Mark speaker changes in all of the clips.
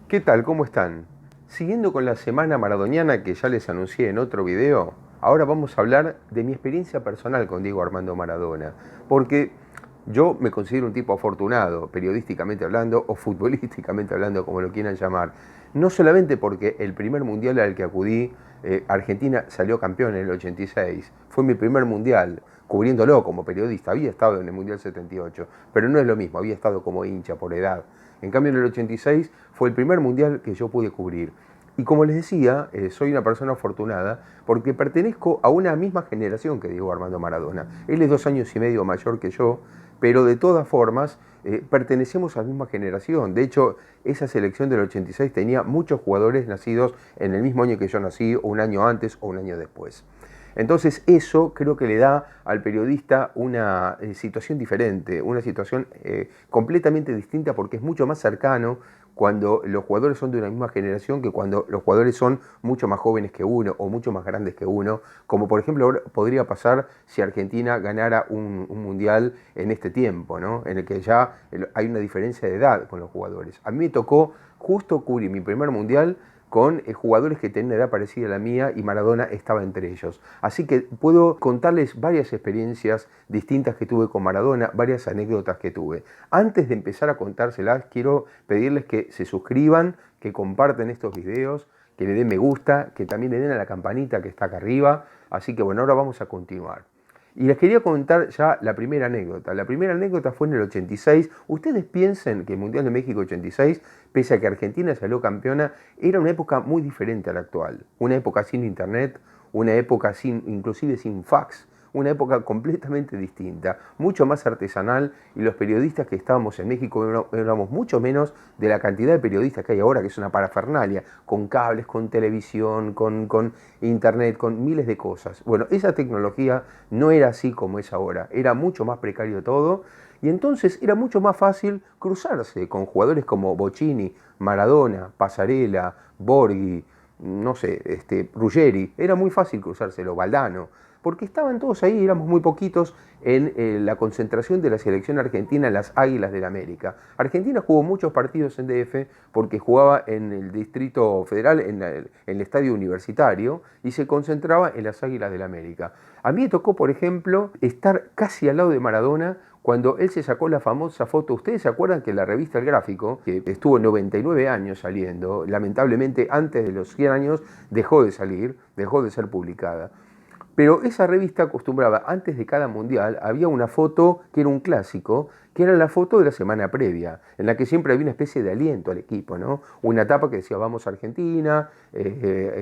Speaker 1: ¿Qué tal? ¿Cómo están? Siguiendo con la semana maradoniana que ya les anuncié en otro video, ahora vamos a hablar de mi experiencia personal con Diego Armando Maradona, porque yo me considero un tipo afortunado, periodísticamente hablando o futbolísticamente hablando, como lo quieran llamar. No solamente porque el primer mundial al que acudí, Argentina salió campeón en el 86, fue mi primer mundial, cubriéndolo como periodista, había estado en el Mundial 78, pero no es lo mismo, había estado como hincha por edad. En cambio, en el 86 fue el primer mundial que yo pude cubrir. Y como les decía, soy una persona afortunada porque pertenezco a una misma generación que Diego Armando Maradona. Él es 2 años y medio mayor que yo, pero de todas formas pertenecemos a la misma generación. De hecho, esa selección del 86 tenía muchos jugadores nacidos en el mismo año que yo nací, o un año antes o un año después. Entonces eso creo que le da al periodista una situación diferente, una situación completamente distinta porque es mucho más cercano cuando los jugadores son de una misma generación que cuando los jugadores son mucho más jóvenes que uno o mucho más grandes que uno, como por ejemplo ahora podría pasar si Argentina ganara un mundial en este tiempo, ¿no? En el que ya hay una diferencia de edad con los jugadores. A mí me tocó justo cubrir mi primer mundial con jugadores que tenían una edad parecida a la mía y Maradona estaba entre ellos. Así que puedo contarles varias experiencias distintas que tuve con Maradona, varias anécdotas que tuve. Antes de empezar a contárselas, quiero pedirles que se suscriban, que compartan estos videos, que le den me gusta, que también le den a la campanita que está acá arriba. Así que bueno, ahora vamos a continuar. Y les quería contar ya la primera anécdota. La primera anécdota fue en el 86. Ustedes piensen que el Mundial de México 86, pese a que Argentina salió campeona, era una época muy diferente a la actual. Una época sin internet, una época inclusive sin fax, una época completamente distinta, mucho más artesanal, y los periodistas que estábamos en México éramos mucho menos de la cantidad de periodistas que hay ahora, que es una parafernalia, con cables, con televisión, con internet, con miles de cosas. Bueno, esa tecnología no era así como es ahora, era mucho más precario todo, y entonces era mucho más fácil cruzarse con jugadores como Bocini, Maradona, Pasarela, Borghi, no sé, Ruggeri. Era muy fácil cruzárselo, Valdano, porque estaban todos ahí, éramos muy poquitos en la concentración de la selección argentina en las Águilas del América. Argentina jugó muchos partidos en DF porque jugaba en el Distrito Federal, en el estadio universitario, y se concentraba en las Águilas del América. A mí me tocó, por ejemplo, estar casi al lado de Maradona cuando él se sacó la famosa foto. Ustedes se acuerdan que la revista El Gráfico, que estuvo 99 años saliendo, lamentablemente antes de los 100 años dejó de salir, dejó de ser publicada. Pero esa revista acostumbraba, antes de cada mundial, había una foto que era un clásico, que era la foto de la semana previa, en la que siempre había una especie de aliento al equipo, ¿no? Una tapa que decía, vamos a Argentina,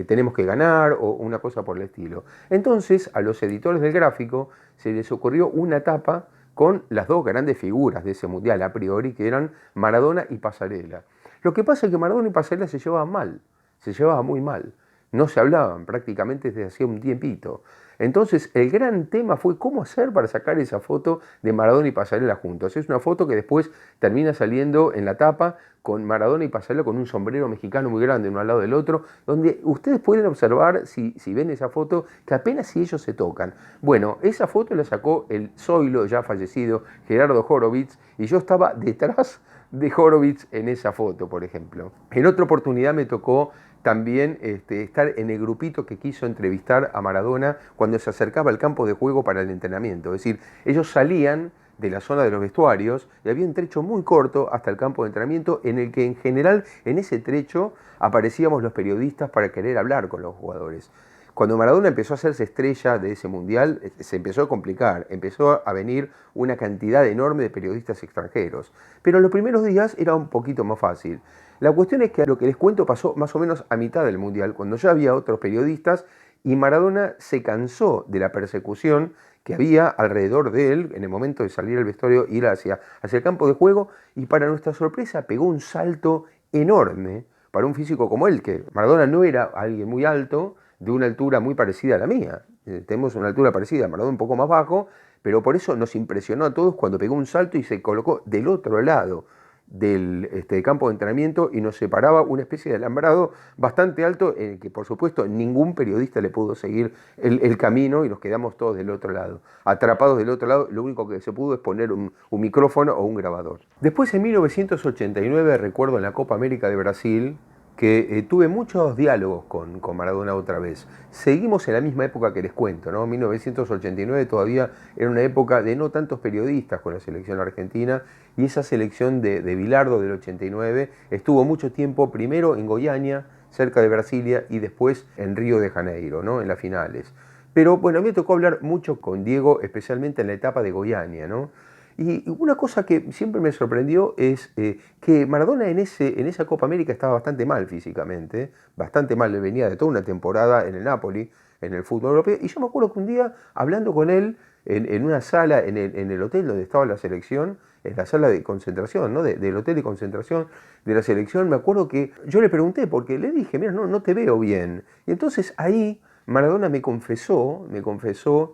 Speaker 1: tenemos que ganar, o una cosa por el estilo. Entonces, a los editores del Gráfico se les ocurrió una tapa con las dos grandes figuras de ese mundial, a priori, que eran Maradona y Pasarela. Lo que pasa es que Maradona y Pasarela se llevaban mal, se llevaban muy mal. No se hablaban prácticamente desde hacía un tiempito. Entonces, el gran tema fue cómo hacer para sacar esa foto de Maradona y Pasarela juntos. Es una foto que después termina saliendo en la tapa con Maradona y Pasarela con un sombrero mexicano muy grande uno al lado del otro, donde ustedes pueden observar, si ven esa foto, que apenas si ellos se tocan. Bueno, esa foto la sacó el zoilo ya fallecido Gerardo Horowitz, y yo estaba detrás de Horowitz en esa foto, por ejemplo. En otra oportunidad me tocó también estar en el grupito que quiso entrevistar a Maradona cuando se acercaba al campo de juego para el entrenamiento. Es decir, ellos salían de la zona de los vestuarios y había un trecho muy corto hasta el campo de entrenamiento en el que en general en ese trecho aparecíamos los periodistas para querer hablar con los jugadores. Cuando Maradona empezó a hacerse estrella de ese mundial, se empezó a complicar, empezó a venir una cantidad enorme de periodistas extranjeros. Pero en los primeros días era un poquito más fácil. La cuestión es que lo que les cuento pasó más o menos a mitad del mundial, cuando ya había otros periodistas y Maradona se cansó de la persecución que había alrededor de él en el momento de salir al vestuario, ir hacia el campo de juego, y para nuestra sorpresa pegó un salto enorme para un físico como él, que Maradona no era alguien muy alto, de una altura muy parecida a la mía. Tenemos una altura parecida, Maradona un poco más bajo, pero por eso nos impresionó a todos cuando pegó un salto y se colocó del otro lado del campo de entrenamiento y nos separaba una especie de alambrado bastante alto en el que por supuesto ningún periodista le pudo seguir el camino y nos quedamos todos del otro lado. Atrapados del otro lado, lo único que se pudo es poner un micrófono o un grabador. Después en 1989 recuerdo en la Copa América de Brasil que tuve muchos diálogos con Maradona otra vez. Seguimos en la misma época que les cuento, ¿no? 1989 todavía era una época de no tantos periodistas con la selección argentina y esa selección de Bilardo del 89 estuvo mucho tiempo primero en Goiânia, cerca de Brasilia, y después en Río de Janeiro, ¿no? En las finales. Pero bueno, a mí me tocó hablar mucho con Diego, especialmente en la etapa de Goiânia, ¿no? Y una cosa que siempre me sorprendió es que Maradona en esa Copa América estaba bastante mal físicamente, bastante mal, le venía de toda una temporada en el Napoli, en el fútbol europeo, y yo me acuerdo que un día, hablando con él en una sala, en el hotel donde estaba la selección, en la sala de concentración, ¿no? Del hotel de concentración de la selección, me acuerdo que yo le pregunté, porque le dije, mira, no te veo bien. Y entonces ahí Maradona me confesó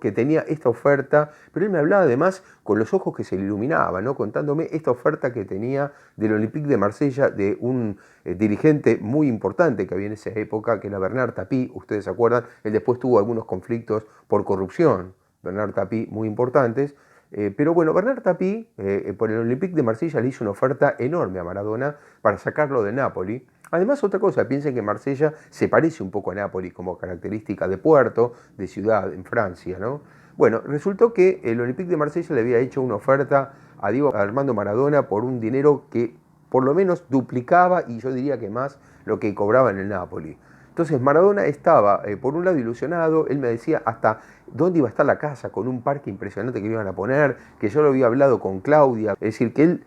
Speaker 1: que tenía esta oferta, pero él me hablaba además con los ojos que se le iluminaban, ¿no? Contándome esta oferta que tenía del Olympique de Marsella, de un dirigente muy importante que había en esa época, que era Bernard Tapie, ustedes se acuerdan, él después tuvo algunos conflictos por corrupción, Bernard Tapie, muy importantes. Pero bueno, Bernard Tapie, por el Olympique de Marsella, le hizo una oferta enorme a Maradona para sacarlo de Napoli. Además, otra cosa, piensen que Marsella se parece un poco a Nápoles como característica de puerto, de ciudad en Francia, ¿no? Bueno, resultó que el Olympique de Marsella le había hecho una oferta a Diego Armando Maradona por un dinero que por lo menos duplicaba, y yo diría que más, lo que cobraba en el Napoli. Entonces Maradona estaba, por un lado, ilusionado. Él me decía hasta dónde iba a estar la casa, con un parque impresionante que le iban a poner, que yo lo había hablado con Claudia, es decir, que él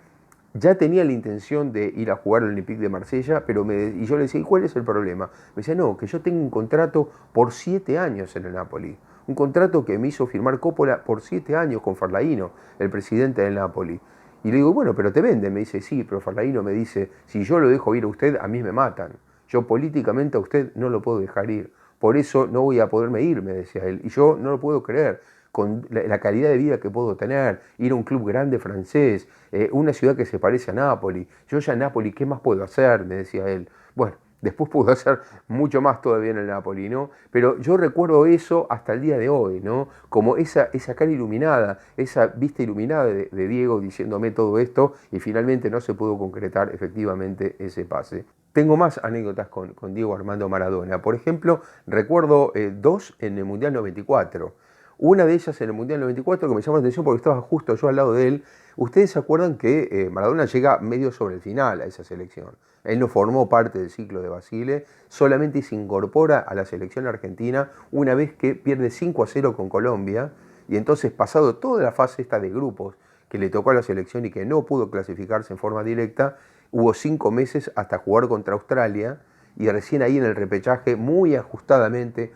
Speaker 1: ya tenía la intención de ir a jugar al Olympique de Marsella, y yo le decía, ¿y cuál es el problema? Me decía, no, que yo tengo un contrato por 7 años en el Napoli. Un contrato que me hizo firmar Coppola por 7 años con Farlaino, el presidente del Napoli. Y le digo, bueno, pero te venden. Me dice, sí, pero Farlaino me dice, si yo lo dejo ir a usted, a mí me matan. Yo políticamente a usted no lo puedo dejar ir. Por eso no voy a poderme ir, me decía él. Y yo no lo puedo creer, con la calidad de vida que puedo tener, ir a un club grande francés, una ciudad que se parece a Nápoles. Yo ya en Nápoles, ¿qué más puedo hacer?, me decía él. Bueno, después pudo hacer mucho más todavía en el Nápoles, ¿no? Pero yo recuerdo eso hasta el día de hoy, ¿no? Como esa cara iluminada, esa vista iluminada de Diego diciéndome todo esto, y finalmente no se pudo concretar efectivamente ese pase. Tengo más anécdotas con Diego Armando Maradona. Por ejemplo, recuerdo 2 en el Mundial 94. Una de ellas en el Mundial 94 que me llamó la atención porque estaba justo yo al lado de él. Ustedes se acuerdan que Maradona llega medio sobre el final a esa selección. Él no formó parte del ciclo de Basile, solamente se incorpora a la selección argentina una vez que pierde 5-0 con Colombia, y entonces, pasado toda la fase esta de grupos que le tocó a la selección y que no pudo clasificarse en forma directa, hubo 5 meses hasta jugar contra Australia, y recién ahí en el repechaje, muy ajustadamente,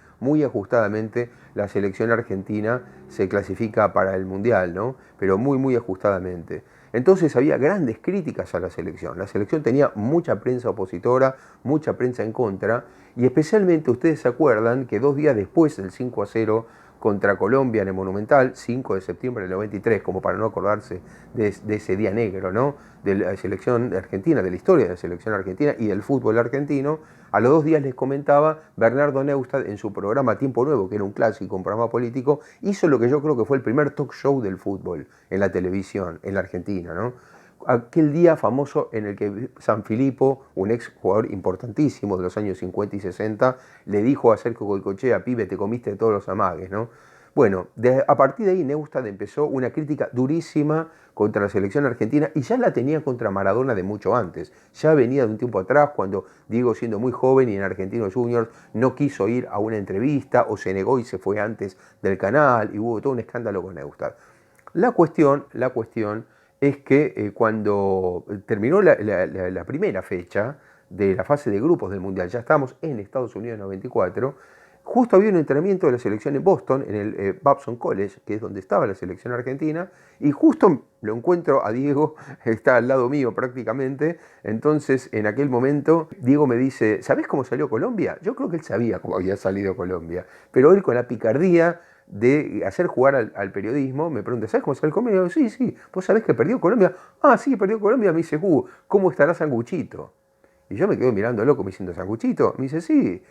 Speaker 1: la selección argentina se clasifica para el Mundial, ¿no? Pero muy ajustadamente. Entonces había grandes críticas a la selección. La selección tenía mucha prensa opositora, mucha prensa en contra, y especialmente ustedes se acuerdan que 2 días después del 5-0 contra Colombia en el Monumental, 5 de septiembre del 93, como para no acordarse de ese día negro, ¿no?, de la selección argentina, de la historia de la selección argentina y del fútbol argentino. A los 2 días les comentaba, Bernardo Neustadt en su programa Tiempo Nuevo, que era un clásico, un programa político, hizo lo que yo creo que fue el primer talk show del fútbol en la televisión, en la Argentina, ¿no? Aquel día famoso en el que Sanfilippo, un ex jugador importantísimo de los años 50 y 60, le dijo a Sergio Goycochea, pibe, te comiste todos los amagues, ¿no? Bueno, a partir de ahí Neustadt empezó una crítica durísima contra la selección argentina, y ya la tenía contra Maradona de mucho antes. Ya venía de un tiempo atrás, cuando Diego, siendo muy joven y en Argentinos Juniors, no quiso ir a una entrevista o se negó y se fue antes del canal, y hubo todo un escándalo con Neustadt. La cuestión es que cuando terminó la primera fecha de la fase de grupos del Mundial, ya estábamos en Estados Unidos en 94, justo había un entrenamiento de la selección en Boston, en el Babson College, que es donde estaba la selección argentina, y justo lo encuentro a Diego, está al lado mío prácticamente. Entonces, en aquel momento, Diego me dice, ¿sabés cómo salió Colombia? Yo creo que él sabía cómo había salido Colombia, pero él, con la picardía de hacer jugar al periodismo, me pregunta, ¿sabes cómo sale Colombia? Y yo digo, sí, sí, ¿vos sabés que perdió Colombia? Ah, sí, perdió Colombia. Me dice, ¿cómo estará Sanguchito? Y yo me quedo mirando loco, me diciendo, ¿Sanguchito? Me dice, sí,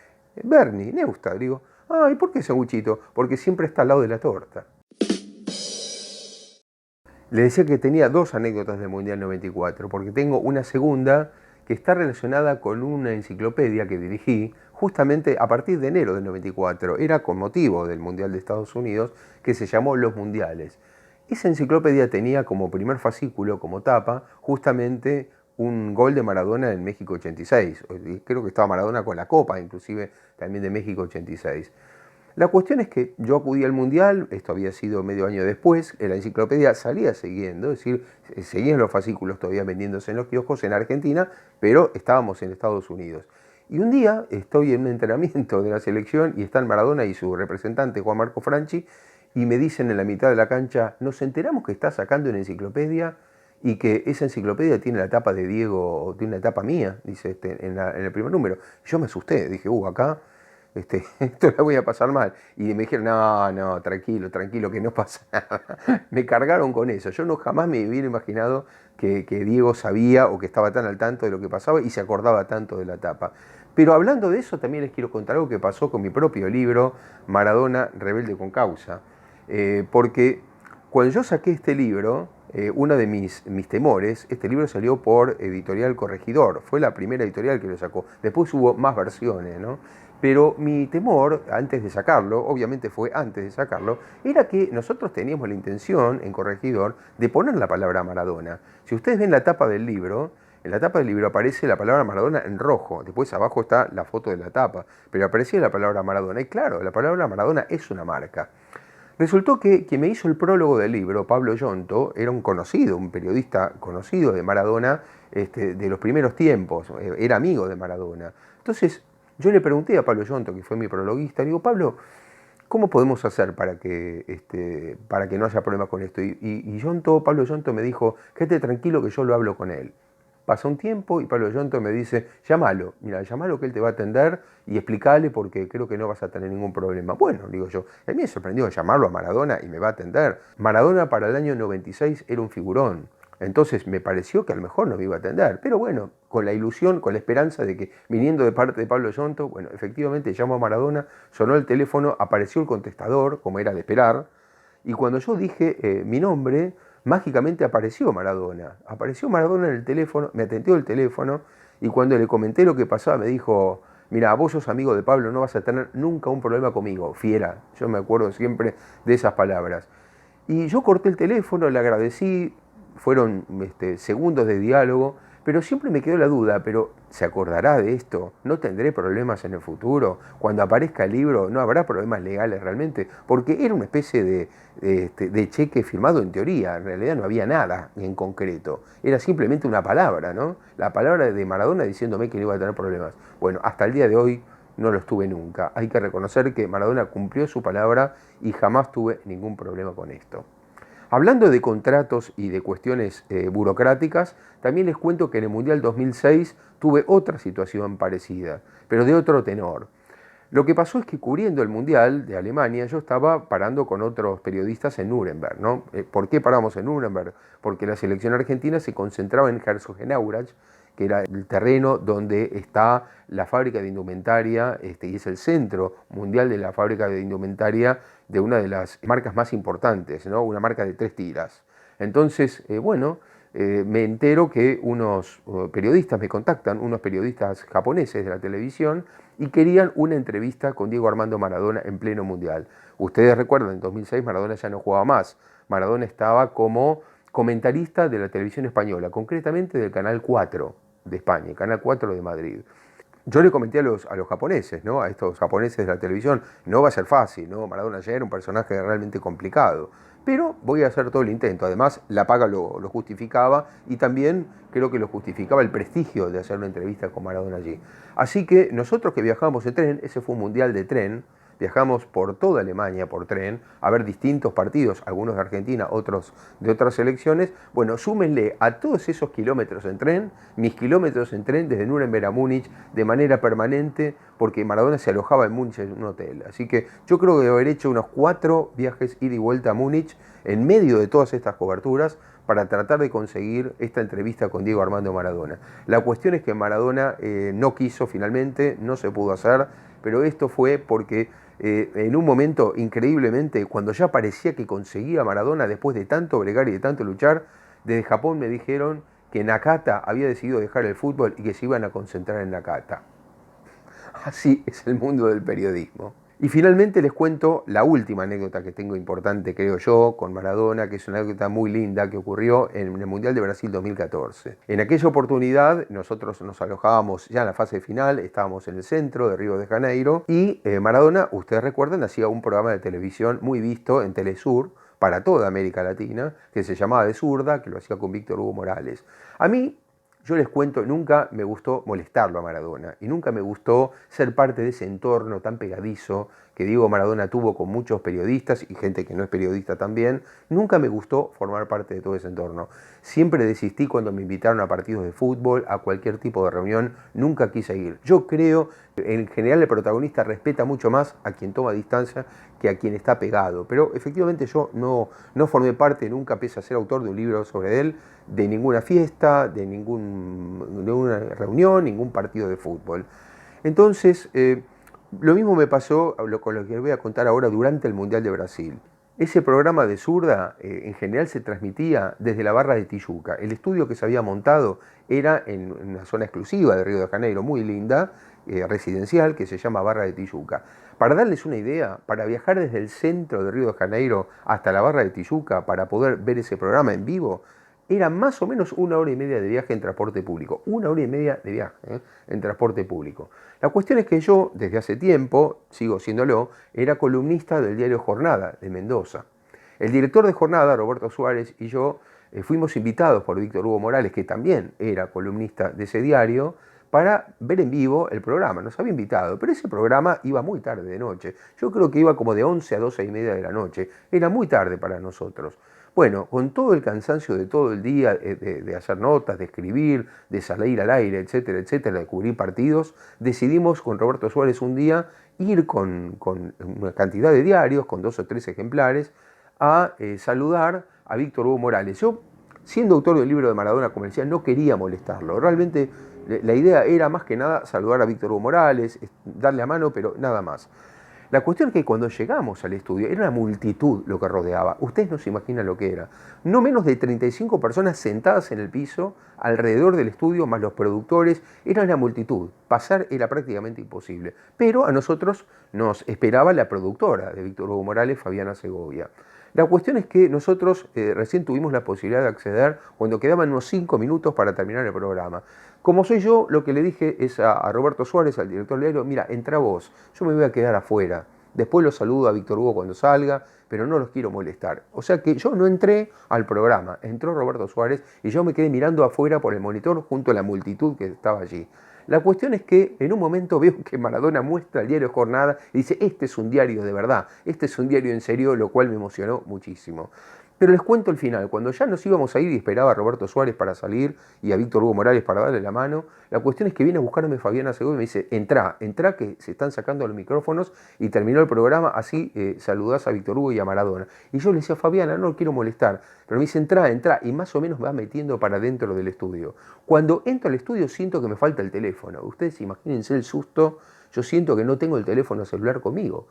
Speaker 1: Bernie, Neustadt. Digo, ah, ¿y por qué Sanguchito? Porque siempre está al lado de la torta. Le decía que tenía dos anécdotas del Mundial 94, porque tengo una segunda que está relacionada con una enciclopedia que dirigí justamente a partir de enero del 94. Era con motivo del Mundial de Estados Unidos, que se llamó Los Mundiales. Esa enciclopedia tenía como primer fascículo, como tapa, justamente un gol de Maradona en México 86. Creo que estaba Maradona con la copa, inclusive también de México 86. La cuestión es que yo acudí al Mundial, esto había sido medio año después, la enciclopedia salía siguiendo, es decir, seguían los fascículos todavía vendiéndose en los kioscos en Argentina, pero estábamos en Estados Unidos. Y un día estoy en un entrenamiento de la selección y están Maradona y su representante Juan Marco Franchi y me dicen en la mitad de la cancha, nos enteramos que está sacando una enciclopedia y que esa enciclopedia tiene la tapa de Diego, tiene una tapa mía, dice en el primer número. Yo me asusté, dije, acá esto la voy a pasar mal. Y me dijeron, no, no, tranquilo, tranquilo, que no pasa nada. Me cargaron con eso. Yo no jamás me hubiera imaginado que Diego sabía o que estaba tan al tanto de lo que pasaba y se acordaba tanto de la tapa. Pero hablando de eso, también les quiero contar algo que pasó con mi propio libro, Maradona, Rebelde con Causa. Porque cuando yo saqué este libro, uno de mis temores, este libro salió por Editorial Corregidor, fue la primera editorial que lo sacó. Después hubo más versiones, ¿no? Pero mi temor, antes de sacarlo, obviamente fue antes de sacarlo, era que nosotros teníamos la intención, en Corregidor, de poner la palabra Maradona. Si ustedes ven la tapa del libro, en la tapa del libro aparece la palabra Maradona en rojo, después abajo está la foto de la tapa, pero aparecía la palabra Maradona, y claro, la palabra Maradona es una marca. Resultó que quien me hizo el prólogo del libro, Pablo Yonto, era un conocido, un periodista conocido de Maradona, de los primeros tiempos, era amigo de Maradona. Entonces, yo le pregunté a Pablo Yonto, que fue mi prologuista, digo, Pablo, ¿cómo podemos hacer para que no haya problemas con esto? Y Pablo Yonto me dijo, quédate tranquilo que yo lo hablo con él. Pasa un tiempo y Pablo Yonto me dice, llámalo, mira, llámalo que él te va a atender y explícale porque creo que no vas a tener ningún problema. Bueno, digo yo, a mí me sorprendió llamarlo a Maradona y me va a atender. Maradona para el año 96 era un figurón. Entonces me pareció que a lo mejor no me iba a atender, pero bueno, con la ilusión, con la esperanza de que viniendo de parte de Pablo Yonto, bueno, efectivamente llamó a Maradona, sonó el teléfono, apareció el contestador, como era de esperar, y cuando yo dije mi nombre, mágicamente apareció Maradona. Apareció Maradona en el teléfono, me atendió el teléfono, y cuando le comenté lo que pasaba me dijo, mira, vos sos amigo de Pablo, no vas a tener nunca un problema conmigo, fiera. Yo me acuerdo siempre de esas palabras. Y yo corté el teléfono, le agradecí, fueron segundos de diálogo, pero siempre me quedó la duda, pero ¿se acordará de esto? ¿No tendré problemas en el futuro? Cuando aparezca el libro, ¿no habrá problemas legales realmente? Porque era una especie de cheque firmado en teoría, en realidad no había nada en concreto, era simplemente una palabra, ¿no? La palabra de Maradona diciéndome que no iba a tener problemas. Bueno, hasta el día de hoy no los tuve nunca. Hay que reconocer que Maradona cumplió su palabra y jamás tuve ningún problema con esto. Hablando de contratos y de cuestiones burocráticas, también les cuento que en el Mundial 2006 tuve otra situación parecida, pero de otro tenor. Lo que pasó es que cubriendo el Mundial de Alemania yo estaba parando con otros periodistas en Nuremberg, ¿no? ¿Por qué paramos en Nuremberg? Porque la selección argentina se concentraba en Herzogenaurach, que era el terreno donde está la fábrica de indumentaria, y es el centro mundial de la fábrica de indumentaria de una de las marcas más importantes, ¿no? Una marca de 3 tiras. Entonces, me entero que unos periodistas me contactan, unos periodistas japoneses de la televisión, y querían una entrevista con Diego Armando Maradona en pleno mundial. Ustedes recuerdan, en 2006 Maradona ya no jugaba más. Maradona estaba como comentarista de la televisión española, concretamente del Canal 4 de España, Canal 4 de Madrid. Yo le comenté a los japoneses, ¿no? A estos japoneses de la televisión, no va a ser fácil, ¿no? Maradona ya era un personaje realmente complicado, pero voy a hacer todo el intento. Además, la paga lo justificaba y también creo que lo justificaba el prestigio de hacer una entrevista con Maradona allí. Así que nosotros que viajábamos en tren, ese fue un mundial de tren, viajamos por toda Alemania por tren a ver distintos partidos, algunos de Argentina, otros de otras selecciones. Bueno, súmenle a todos esos kilómetros en tren, mis kilómetros en tren desde Nuremberg a Múnich de manera permanente, porque Maradona se alojaba en Múnich en un hotel. Así que yo creo que debo haber hecho unos 4 viajes ida y vuelta a Múnich en medio de todas estas coberturas para tratar de conseguir esta entrevista con Diego Armando Maradona. La cuestión es que Maradona no quiso finalmente, no se pudo hacer, pero esto fue porque en un momento, increíblemente, cuando ya parecía que conseguía Maradona, después de tanto bregar y de tanto luchar, desde Japón me dijeron que Nakata había decidido dejar el fútbol y que se iban a concentrar en Nakata. Así es el mundo del periodismo. Y finalmente les cuento la última anécdota que tengo importante, creo yo, con Maradona, que es una anécdota muy linda que ocurrió en el Mundial de Brasil 2014. En aquella oportunidad nosotros nos alojábamos ya en la fase final, estábamos en el centro de Río de Janeiro y Maradona, ustedes recuerdan, hacía un programa de televisión muy visto en Telesur para toda América Latina, que se llamaba De Zurda, que lo hacía con Víctor Hugo Morales. A mí, yo les cuento, nunca me gustó molestarlo a Maradona y nunca me gustó ser parte de ese entorno tan pegadizo que Diego Maradona tuvo con muchos periodistas y gente que no es periodista también. Nunca me gustó formar parte de todo ese entorno. Siempre desistí cuando me invitaron a partidos de fútbol, a cualquier tipo de reunión, nunca quise ir. Yo creo que en general el protagonista respeta mucho más a quien toma distancia que a quien está pegado. Pero efectivamente yo no formé parte, nunca pese a ser autor de un libro sobre él, de ninguna fiesta, de ninguna reunión, ningún partido de fútbol. Entonces, lo mismo me pasó con lo que les voy a contar ahora durante el Mundial de Brasil. Ese programa de Zurda en general se transmitía desde la barra de Tijuca. El estudio que se había montado era en una zona exclusiva de Río de Janeiro, muy linda, residencial, que se llama Barra de Tijuca. Para darles una idea, para viajar desde el centro de Río de Janeiro hasta la Barra de Tijuca para poder ver ese programa en vivo, era más o menos 1 hora y media de viaje en transporte público. 1 hora y media de viaje en transporte público. La cuestión es que yo, desde hace tiempo, sigo siéndolo, era columnista del diario Jornada de Mendoza. El director de Jornada, Roberto Suárez, y yo fuimos invitados por Víctor Hugo Morales, que también era columnista de ese diario, para ver en vivo el programa. Nos había invitado, pero ese programa iba muy tarde de noche. Yo creo que iba como de 11 a 12 y media de la noche. Era muy tarde para nosotros. Bueno, con todo el cansancio de todo el día, de hacer notas, de escribir, de salir al aire, etcétera, etcétera, de cubrir partidos, decidimos con Roberto Suárez un día ir con una cantidad de diarios, con 2 o 3 ejemplares, a saludar a Víctor Hugo Morales. Yo, siendo autor del libro de Maradona, como decía, no quería molestarlo. Realmente la idea era más que nada saludar a Víctor Hugo Morales, darle la mano, pero nada más. La cuestión es que cuando llegamos al estudio era una multitud lo que rodeaba. Ustedes no se imaginan lo que era. No menos de 35 personas sentadas en el piso alrededor del estudio, más los productores. Era una multitud. Pasar era prácticamente imposible. Pero a nosotros nos esperaba la productora de Víctor Hugo Morales, Fabiana Segovia. La cuestión es que nosotros recién tuvimos la posibilidad de acceder cuando quedaban unos 5 minutos para terminar el programa. Como soy yo, lo que le dije es a Roberto Suárez, al director del diario, mira, entra vos, yo me voy a quedar afuera. Después lo saludo a Víctor Hugo cuando salga, pero no los quiero molestar. O sea que yo no entré al programa, entró Roberto Suárez y yo me quedé mirando afuera por el monitor junto a la multitud que estaba allí. La cuestión es que en un momento veo que Maradona muestra el diario Jornada y dice, este es un diario de verdad, este es un diario en serio, lo cual me emocionó muchísimo. Pero les cuento el final, cuando ya nos íbamos a ir y esperaba a Roberto Suárez para salir y a Víctor Hugo Morales para darle la mano, la cuestión es que viene a buscarme Fabiana Segovia y me dice, entrá que se están sacando los micrófonos y terminó el programa, así saludás a Víctor Hugo y a Maradona. Y yo le decía, Fabiana, no lo quiero molestar, pero me dice, entrá, y más o menos me va metiendo para dentro del estudio. Cuando entro al estudio siento que me falta el teléfono. Ustedes imagínense el susto, yo siento que no tengo el teléfono celular conmigo.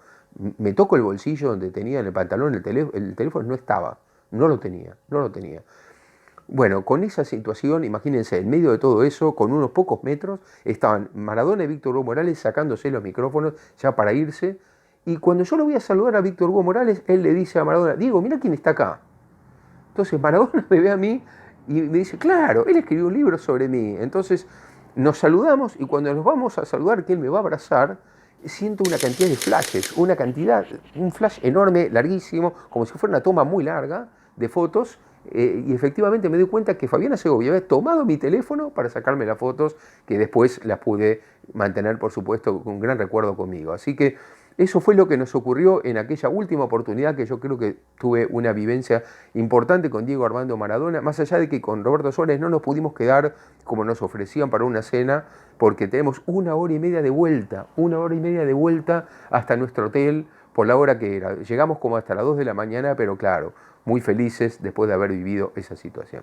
Speaker 1: Me toco el bolsillo donde tenía en el pantalón el teléfono no estaba. No lo tenía. Bueno, con esa situación, imagínense, en medio de todo eso, con unos pocos metros, estaban Maradona y Víctor Hugo Morales sacándose los micrófonos ya para irse. Y cuando yo lo voy a saludar a Víctor Hugo Morales, él le dice a Maradona, Diego, mira quién está acá. Entonces Maradona me ve a mí y me dice, claro, él escribió un libro sobre mí. Entonces nos saludamos y cuando nos vamos a saludar, que él me va a abrazar, siento una cantidad de flashes, un flash enorme, larguísimo, como si fuera una toma muy larga de fotos, y efectivamente me doy cuenta que Fabiana Segovia había tomado mi teléfono para sacarme las fotos, que después las pude mantener, por supuesto, con un gran recuerdo conmigo. Así que Eso fue lo que nos ocurrió en aquella última oportunidad que yo creo que tuve una vivencia importante con Diego Armando Maradona, más allá de que con Roberto Suárez no nos pudimos quedar como nos ofrecían para una cena, porque tenemos 1 hora y media de vuelta, 1 hora y media de vuelta hasta nuestro hotel por la hora que era. Llegamos como hasta las 2 de la mañana, pero claro, muy felices después de haber vivido esa situación.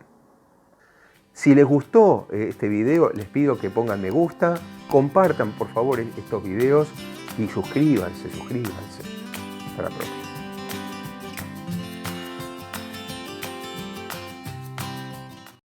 Speaker 1: Si les gustó este video, les pido que pongan me gusta, compartan por favor estos videos y suscríbanse. Hasta la próxima.